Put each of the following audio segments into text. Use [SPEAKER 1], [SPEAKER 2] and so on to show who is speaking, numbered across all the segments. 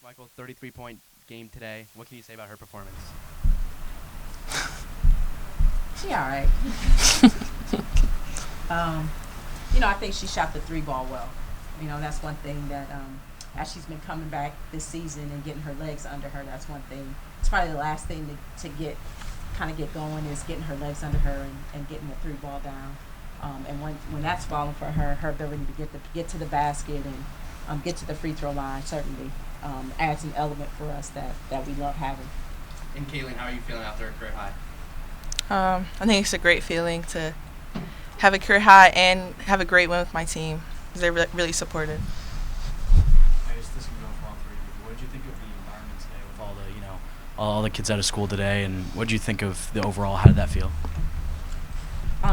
[SPEAKER 1] Michael, 33-point game today. What can you say about her performance?
[SPEAKER 2] She all right. I think she shot the three ball well. That's one thing that as she's been coming back this season and getting her legs under her, that's one thing. It's probably the last thing to get going is getting her legs under her and getting the three ball down. And when that's falling for her, her ability to get to the basket and get to the free throw line certainly adds an element for us that we love having.
[SPEAKER 1] And Kaylin, how are you feeling out there at career high?
[SPEAKER 3] I think it's a great feeling to have a career high and have a great win with my team because they're really supportive.
[SPEAKER 4] I guess this can go for all three of you. What did you think of the environment today with all the kids out of school today, and what did you think of the overall? How did that feel?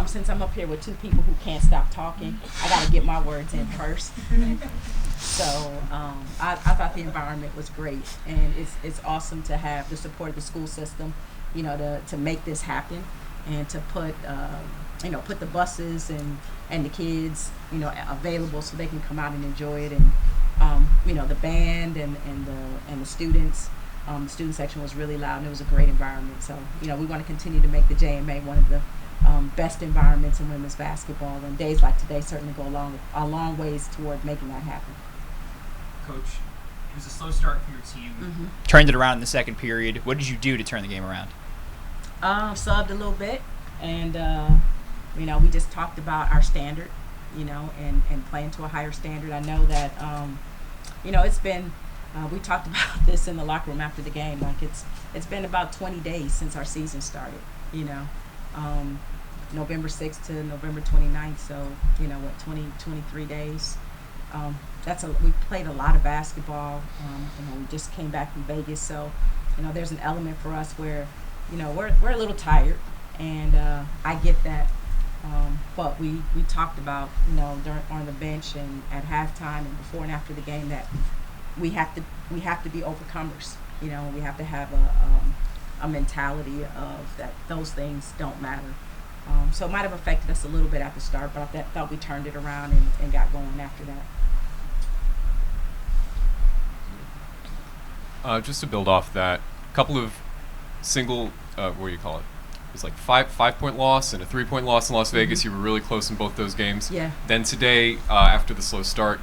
[SPEAKER 2] Since I'm up here with two people who can't stop talking, I got to get my words in first. So I thought the environment was great, and it's awesome to have the support of the school system, to make this happen, and to put the buses and the kids, available so they can come out and enjoy it, and the band and the students. The student section was really loud, and it was a great environment. So we want to continue to make the JMA one of the best environments in women's basketball, and days like today certainly go a long ways toward making that happen.
[SPEAKER 5] Coach, it was a slow start for your team.
[SPEAKER 2] Mm-hmm.
[SPEAKER 5] Turned it around in the second period. What did you do to turn the game around?
[SPEAKER 2] Subbed a little bit, and we just talked about our standard, and playing to a higher standard. I know that it's been we talked about this in the locker room after the game. Like it's been about 20 days since our season started. November 6th to November 29th. So 23 days. We played a lot of basketball. We just came back from Vegas, so there's an element for us where we're a little tired, and I get that. But we talked about on the bench and at halftime and before and after the game that we have to be overcomers. We have to have a mentality of that those things don't matter. So it might have affected us a little bit at the start, but I thought we turned it around and got going after that.
[SPEAKER 6] Just to build off that, a couple of single, what do you call it? It was like 5-point loss and a 3-point loss in Las Vegas.
[SPEAKER 2] Mm-hmm.
[SPEAKER 6] You were really close in both those games.
[SPEAKER 2] Yeah.
[SPEAKER 6] Then today, after the slow start,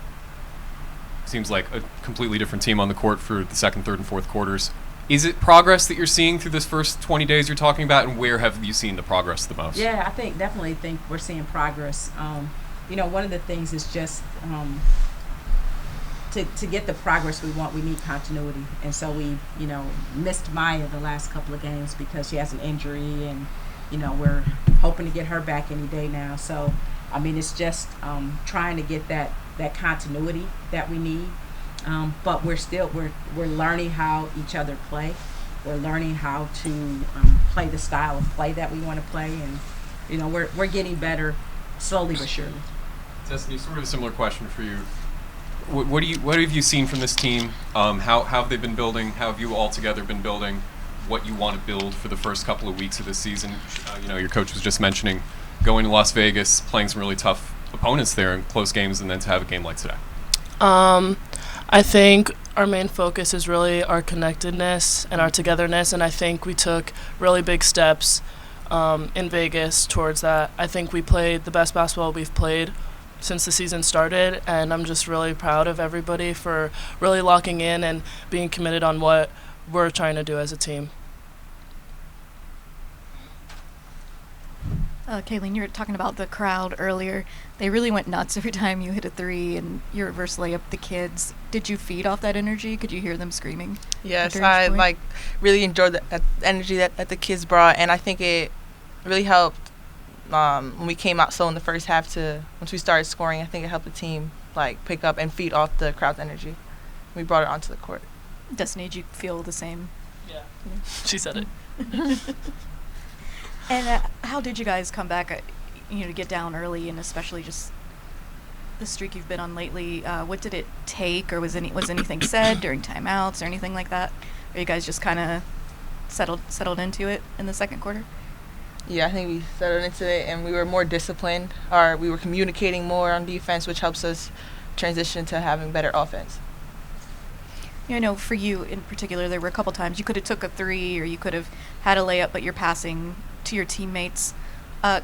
[SPEAKER 6] seems like a completely different team on the court for the second, third, and fourth quarters. Is it progress that you're seeing through this first 20 days you're talking about, and where have you seen the progress the most?
[SPEAKER 2] Yeah, I definitely think we're seeing progress. One of the things is just to get the progress we want, we need continuity. And so we, missed Maya the last couple of games because she has an injury, and, we're hoping to get her back any day now. So, it's just trying to get that continuity that we need. But we're learning how each other play. We're learning how to play the style of play that we want to play, and we're getting better slowly but surely.
[SPEAKER 6] Destiny, sort of a similar question for you. What have you seen from this team? How have they been building? How have you all together been building what you want to build for the first couple of weeks of this season? Your coach was just mentioning going to Las Vegas, playing some really tough opponents there in close games, and then to have a game like today.
[SPEAKER 7] I think our main focus is really our connectedness and our togetherness, and I think we took really big steps in Vegas towards that. I think we played the best basketball we've played since the season started, and I'm just really proud of everybody for really locking in and being committed on what we're trying to do as a team.
[SPEAKER 8] Kaylin, you were talking about the crowd earlier. They really went nuts every time you hit a three and you reverse layup the kids. Did you feed off that energy? Could you hear them screaming?
[SPEAKER 3] Yes, I really enjoyed that energy that the kids brought, and I think it really helped when we came out slow in the first half to once we started scoring. I think it helped the team pick up and feed off the crowd's energy. We brought it onto the court.
[SPEAKER 8] Destiny, did you feel the same?
[SPEAKER 7] Yeah. She said it.
[SPEAKER 8] And how did you guys come back, to get down early, and especially just the streak you've been on lately? What did it take, or was anything said during timeouts or anything like that? Or you guys just kind of settled into it in the second quarter?
[SPEAKER 3] Yeah, I think we settled into it, and we were more disciplined, or we were communicating more on defense, which helps us transition to having better offense.
[SPEAKER 8] You know, for you in particular, there were a couple times you could have took a three or you could have had a layup, but you're passing to your teammates.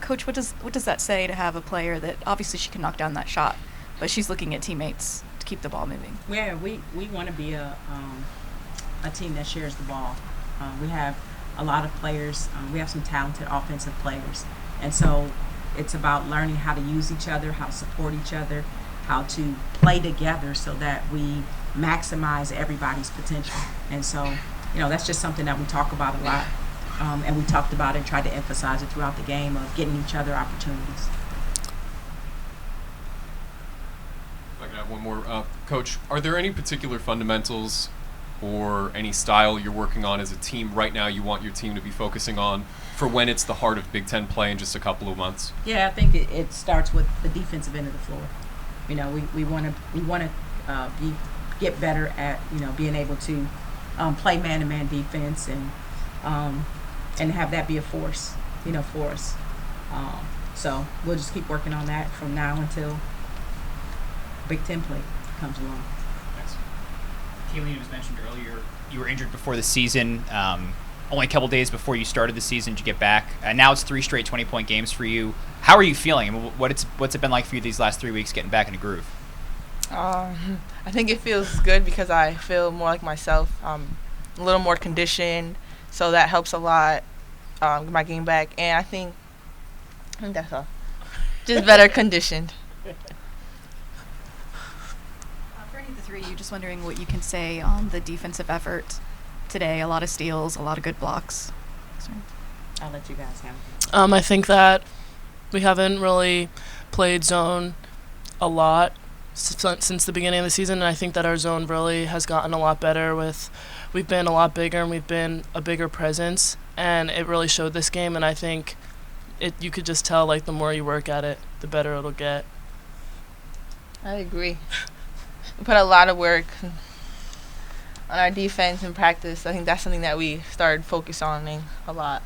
[SPEAKER 8] Coach, what does that say to have a player that obviously she can knock down that shot, but she's looking at teammates to keep the ball moving?
[SPEAKER 2] Yeah, we want to be a team that shares the ball. We have a lot of players. We have some talented offensive players, and so it's about learning how to use each other, how to support each other, how to play together so that we maximize everybody's potential. And so, you know, that's just something that we talk about a lot. And we talked about it and tried to emphasize it throughout the game of getting each other opportunities.
[SPEAKER 6] If I could have one more. Coach, are there any particular fundamentals or any style you're working on as a team right now you want your team to be focusing on for when it's the heart of Big Ten play in just a couple of months?
[SPEAKER 2] Yeah, I think it starts with the defensive end of the floor. You know, we want to get better at, you know, being able to play man-to-man defense and have that be a force, you know, for us. So we'll just keep working on that from now until Big Ten play comes along.
[SPEAKER 5] Thanks. Kayleen, it was mentioned earlier, you were injured before the season. Only a couple days before you started the season to get back. Now it's 3 straight 20-point games for you. How are you feeling? I mean, what's it been like for you these last 3 weeks getting back in a groove?
[SPEAKER 3] I think it feels good because I feel more like myself, a little more conditioned, so that helps a lot. My game back, and I think that's all. Just better conditioned.
[SPEAKER 8] For any of the three, you just wondering what you can say on the defensive effort today. A lot of steals, a lot of good blocks. Sorry.
[SPEAKER 2] I'll let you guys have it.
[SPEAKER 7] I think that we haven't really played zone a lot since the beginning of the season, and I think that our zone really has gotten a lot better. We've been a lot bigger and we've been a bigger presence, and it really showed this game. And I think you could just tell, like, the more you work at it, the better it'll get.
[SPEAKER 3] I agree. We put a lot of work on our defense in practice. I think that's something that we started focusing on a lot.